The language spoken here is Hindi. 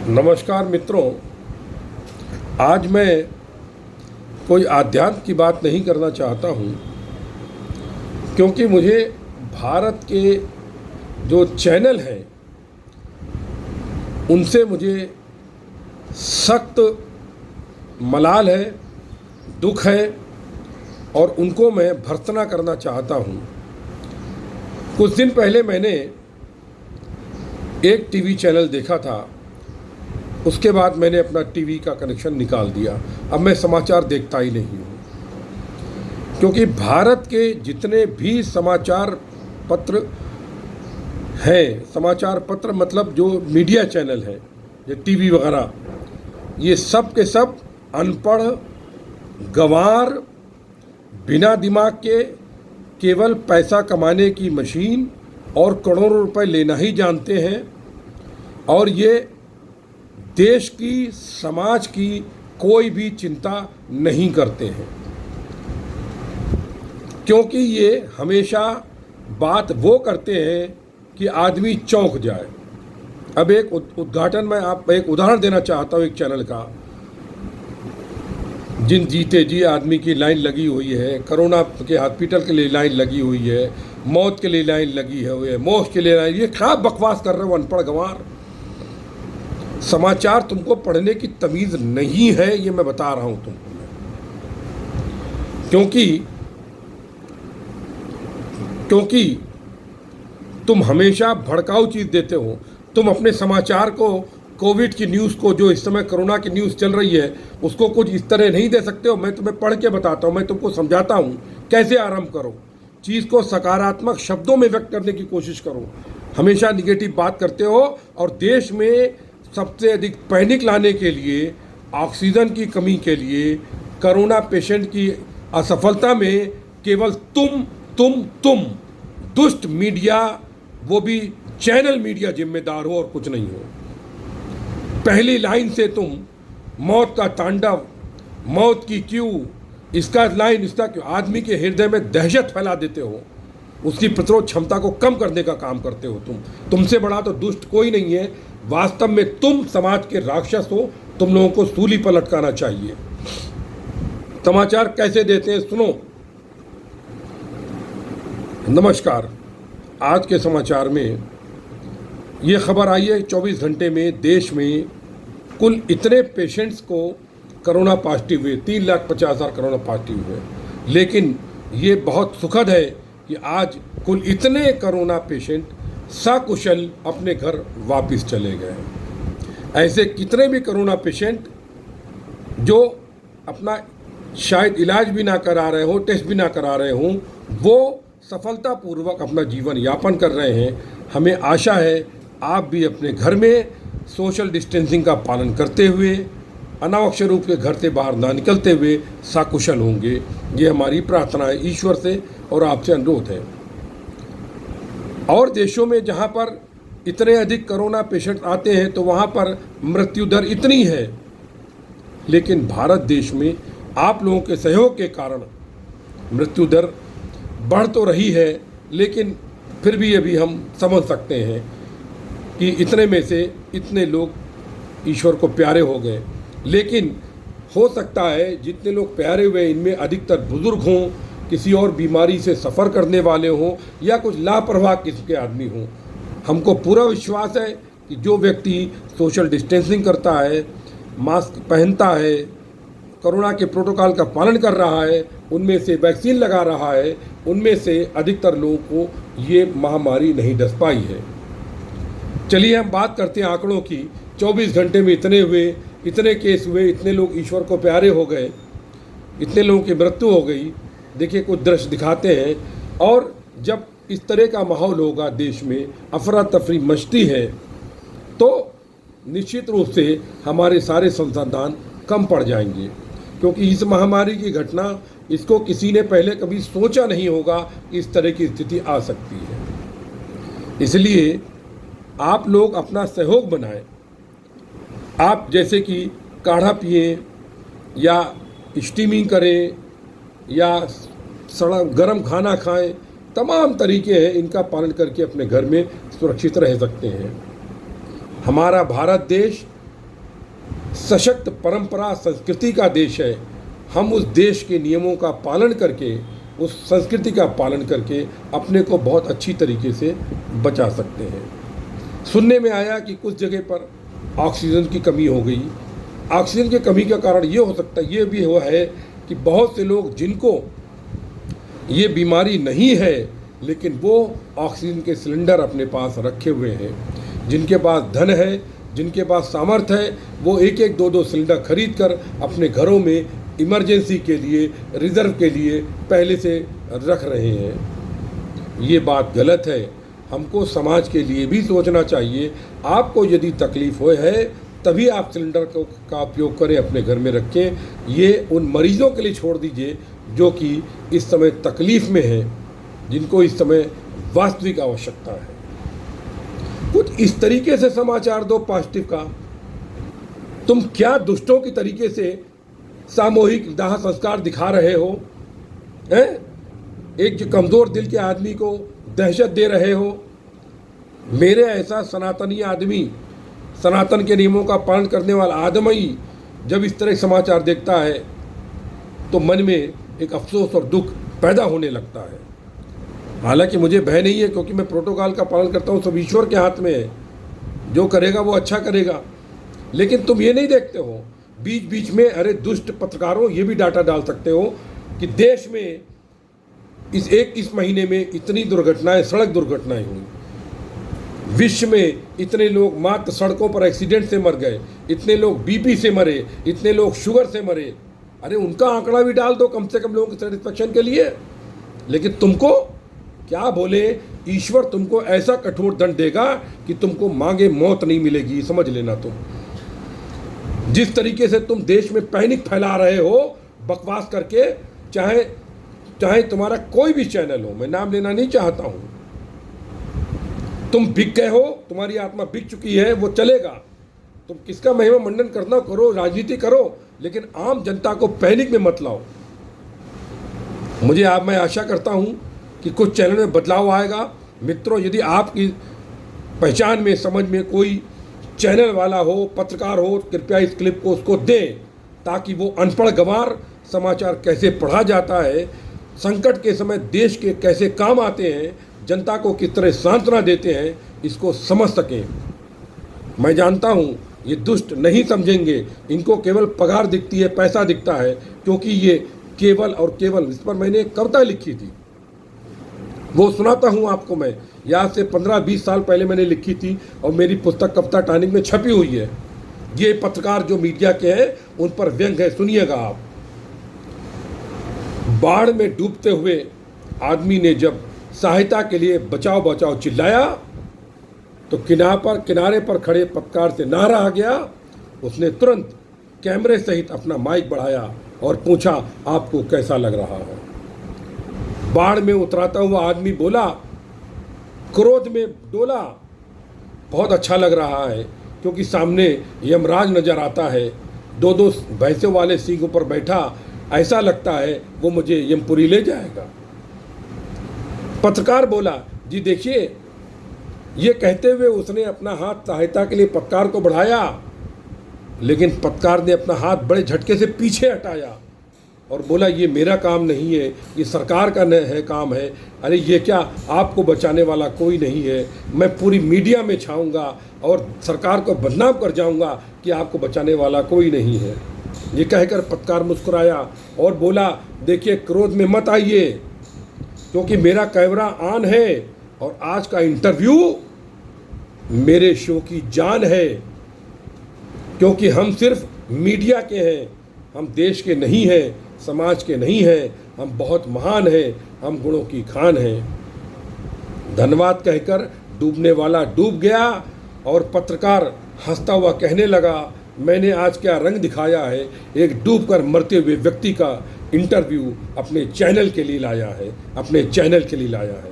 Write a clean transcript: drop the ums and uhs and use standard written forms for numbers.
नमस्कार मित्रों। आज मैं कोई आध्यात्म की बात नहीं करना चाहता हूँ, क्योंकि मुझे भारत के जो चैनल हैं उनसे मुझे सख्त मलाल है, दुख है और उनको मैं भर्त्सना करना चाहता हूँ। कुछ दिन पहले मैंने एक टीवी चैनल देखा था, उसके बाद मैंने अपना टीवी का कनेक्शन निकाल दिया। अब मैं समाचार देखता ही नहीं हूँ, क्योंकि भारत के जितने भी समाचार पत्र हैं, समाचार पत्र मतलब जो मीडिया चैनल हैं, ये टीवी वगैरह, ये सब के सब अनपढ़, गंवार, बिना दिमाग के, केवल पैसा कमाने की मशीन और करोड़ों रुपए लेना ही जानते हैं। और ये देश की, समाज की कोई भी चिंता नहीं करते हैं, क्योंकि ये हमेशा बात वो करते हैं कि आदमी चौंक जाए। अब एक उदाहरण देना चाहता हूँ एक चैनल का। जिन जीते जी आदमी की लाइन लगी हुई है, कोरोना के हॉस्पिटल के लिए लाइन लगी हुई है, मौत के लिए लाइन लगी है, मोक्ष के लिए लाइन, ये क्या बकवास कर रहे हो अनपढ़ गंवार। समाचार तुमको पढ़ने की तमीज़ नहीं है, ये मैं बता रहा हूं तुमको। क्योंकि तुम हमेशा भड़काऊ चीज़ देते हो। तुम अपने समाचार को, कोविड की न्यूज़ को, जो इस समय कोरोना की न्यूज़ चल रही है, उसको कुछ इस तरह नहीं दे सकते हो। मैं तुम्हें पढ़ के बताता हूँ, मैं तुमको समझाता हूँ कैसे आरंभ करो। चीज़ को सकारात्मक शब्दों में व्यक्त करने की कोशिश करो। हमेशा निगेटिव बात करते हो और देश में सबसे अधिक पैनिक लाने के लिए, ऑक्सीजन की कमी के लिए, कोरोना पेशेंट की असफलता में केवल तुम दुष्ट मीडिया, वो भी चैनल मीडिया जिम्मेदार हो और कुछ नहीं हो। पहली लाइन से तुम मौत का तांडव, मौत की क्यों, इसका लाइन, इसका क्यों, आदमी के हृदय में दहशत फैला देते हो। उसकी प्रतिरोध क्षमता को कम करने का काम करते हो तुमसे बड़ा तो दुष्ट कोई नहीं है। वास्तव में तुम समाज के राक्षस हो। तुम लोगों को सूली पर लटकाना चाहिए। समाचार कैसे देते हैं सुनो। नमस्कार। आज के समाचार में ये खबर आई है, 24 घंटे में देश में कुल इतने पेशेंट्स को कोरोना पॉजिटिव हुए, 3,50,000 कोरोना पॉजिटिव हुए। लेकिन ये बहुत सुखद है कि आज कुल इतने कोरोना पेशेंट सकुशल अपने घर वापस चले गए। ऐसे कितने भी कोरोना पेशेंट जो अपना शायद इलाज भी ना करा रहे हो, टेस्ट भी ना करा रहे हों, वो सफलतापूर्वक अपना जीवन यापन कर रहे हैं। हमें आशा है आप भी अपने घर में सोशल डिस्टेंसिंग का पालन करते हुए, अनावश्यक रूप से घर से बाहर ना निकलते हुए सकुशल होंगे। ये हमारी प्रार्थना है ईश्वर से और आपसे अनुरोध है। और देशों में जहाँ पर इतने अधिक कोरोना पेशेंट आते हैं तो वहाँ पर मृत्यु दर इतनी है, लेकिन भारत देश में आप लोगों के सहयोग के कारण मृत्यु दर बढ़ तो रही है, लेकिन फिर भी अभी हम समझ सकते हैं कि इतने में से इतने लोग ईश्वर को प्यारे हो गए। लेकिन हो सकता है जितने लोग प्यारे हुए इनमें अधिकतर बुजुर्ग हों, किसी और बीमारी से सफ़र करने वाले हों, या कुछ लापरवाह किस्म के आदमी हों। हमको पूरा विश्वास है कि जो व्यक्ति सोशल डिस्टेंसिंग करता है, मास्क पहनता है, कोरोना के प्रोटोकॉल का पालन कर रहा है, उनमें से वैक्सीन लगा रहा है, उनमें से अधिकतर लोगों को ये महामारी नहीं डस पाई है। चलिए हम बात करते हैं आंकड़ों की। 24 घंटे में इतने हुए, इतने केस हुए, इतने लोग ईश्वर को प्यारे हो गए, इतने लोगों की मृत्यु हो गई। देखिए कुछ दृश्य दिखाते हैं। और जब इस तरह का माहौल होगा, देश में अफरा तफरी मचती है, तो निश्चित रूप से हमारे सारे संसाधन कम पड़ जाएंगे, क्योंकि इस महामारी की घटना, इसको किसी ने पहले कभी सोचा नहीं होगा इस तरह की स्थिति आ सकती है। इसलिए आप लोग अपना सहयोग बनाएं। आप जैसे कि काढ़ा पिए या स्टीमिंग करें या गरम खाना खाएं, तमाम तरीके हैं, इनका पालन करके अपने घर में सुरक्षित रह सकते हैं। हमारा भारत देश सशक्त परंपरा संस्कृति का देश है। हम उस देश के नियमों का पालन करके, उस संस्कृति का पालन करके अपने को बहुत अच्छी तरीके से बचा सकते हैं। सुनने में आया कि कुछ जगह पर ऑक्सीजन की कमी हो गई। ऑक्सीजन की कमी का कारण ये हो सकता है, ये भी हुआ है कि बहुत से लोग जिनको ये बीमारी नहीं है लेकिन वो ऑक्सीजन के सिलेंडर अपने पास रखे हुए हैं, जिनके पास धन है, जिनके पास सामर्थ्य है, वो एक एक दो दो सिलेंडर खरीद कर अपने घरों में इमरजेंसी के लिए, रिज़र्व के लिए पहले से रख रहे हैं। ये बात गलत है। हमको समाज के लिए भी सोचना चाहिए। आपको यदि तकलीफ़ हो है तभी आप सिलेंडर का उपयोग करें, अपने घर में रखें। ये उन मरीजों के लिए छोड़ दीजिए जो कि इस समय तकलीफ़ में हैं, जिनको इस समय वास्तविक आवश्यकता है। कुछ इस तरीके से समाचार दो पॉजिटिव का। तुम क्या दुष्टों की तरीके से सामूहिक दाह संस्कार दिखा रहे हो हैं? एक जो कमज़ोर दिल के आदमी को दहशत दे रहे हो। मेरे ऐसा सनातनी आदमी, सनातन के नियमों का पालन करने वाला आदमी जब इस तरह समाचार देखता है तो मन में एक अफसोस और दुख पैदा होने लगता है। हालांकि मुझे भय नहीं है, क्योंकि मैं प्रोटोकॉल का पालन करता हूँ। सब ईश्वर के हाथ में है, जो करेगा वो अच्छा करेगा। लेकिन तुम ये नहीं देखते हो, बीच बीच में अरे दुष्ट पत्रकारों ये भी डाटा डाल सकते हो कि देश में इस महीने में इतनी दुर्घटनाएं, सड़क दुर्घटनाएं हुई। विश्व में इतने लोग मात्र सड़कों पर एक्सीडेंट से मर गए, इतने लोग बीपी से मरे, इतने लोग शुगर से मरे। अरे उनका आंकड़ा भी डाल दो कम से कम लोगों के सेटिस्फेक्शन के लिए। लेकिन तुमको क्या बोले, ईश्वर तुमको ऐसा कठोर दंड देगा कि तुमको मांगे मौत नहीं मिलेगी, समझ लेना। तुम जिस तरीके से तुम देश में पैनिक फैला रहे हो बकवास करके, चाहे तुम्हारा कोई भी चैनल हो, मैं नाम लेना नहीं चाहता हूं, तुम बिक गए हो, तुम्हारी आत्मा बिक चुकी है, वो चलेगा। तुम किसका महिमा मंडन करना करो, राजनीति करो, लेकिन आम जनता को पैनिक में मत लाओ। मैं आशा करता हूं कि कुछ चैनल में बदलाव आएगा। मित्रों, यदि आपकी पहचान में, समझ में कोई चैनल वाला हो, पत्रकार हो, कृपया इस क्लिप को उसको दें, ताकि वो अनपढ़ गंवार समाचार कैसे पढ़ा जाता है, संकट के समय देश के कैसे काम आते हैं, जनता को किस तरह सांत्वना देते हैं, इसको समझ सकें। मैं जानता हूँ ये दुष्ट नहीं समझेंगे, इनको केवल पगार दिखती है, पैसा दिखता है, क्योंकि ये केवल और केवल, इस पर मैंने एक कविता लिखी थी, वो सुनाता हूँ आपको। मैं यहाँ से 15-20 साल पहले मैंने लिखी थी और मेरी पुस्तक कविता टानिक में छपी हुई है। ये पत्रकार जो मीडिया के हैं उन पर व्यंग है, सुनिएगा आप। बाढ़ में डूबते हुए आदमी ने जब सहायता के लिए बचाओ बचाओ चिल्लाया तो किनारे पर खड़े पत्रकार से ना रहा गया। उसने तुरंत कैमरे सहित अपना माइक बढ़ाया और पूछा, आपको कैसा लग रहा है? बाढ़ में उतराता हुआ आदमी बोला, क्रोध में डोला, बहुत अच्छा लग रहा है, क्योंकि सामने यमराज नजर आता है, दो भैंसों वाले सींगों पर बैठा, ऐसा लगता है वो मुझे यमपुरी ले जाएगा। पत्रकार बोला, जी देखिए, ये कहते हुए उसने अपना हाथ सहायता के लिए पत्रकार को बढ़ाया, लेकिन पत्रकार ने अपना हाथ बड़े झटके से पीछे हटाया और बोला, ये मेरा काम नहीं है, ये सरकार का काम है। अरे ये क्या, आपको बचाने वाला कोई नहीं है, मैं पूरी मीडिया में छाऊंगा और सरकार को बदनाम कर जाऊंगा कि आपको बचाने वाला कोई नहीं है। ये कहकर पत्रकार मुस्कुराया और बोला, देखिए, क्रोध में मत आइए, क्योंकि मेरा कैमरा ऑन है और आज का इंटरव्यू मेरे शो की जान है, क्योंकि हम सिर्फ मीडिया के हैं, हम देश के नहीं हैं, समाज के नहीं हैं, हम बहुत महान हैं, हम गुणों की खान हैं। धन्यवाद कहकर डूबने वाला डूब गया और पत्रकार हंसता हुआ कहने लगा, मैंने आज क्या रंग दिखाया है, एक डूबकर मरते हुए व्यक्ति का इंटरव्यू अपने चैनल के लिए लाया है, अपने चैनल के लिए लाया है।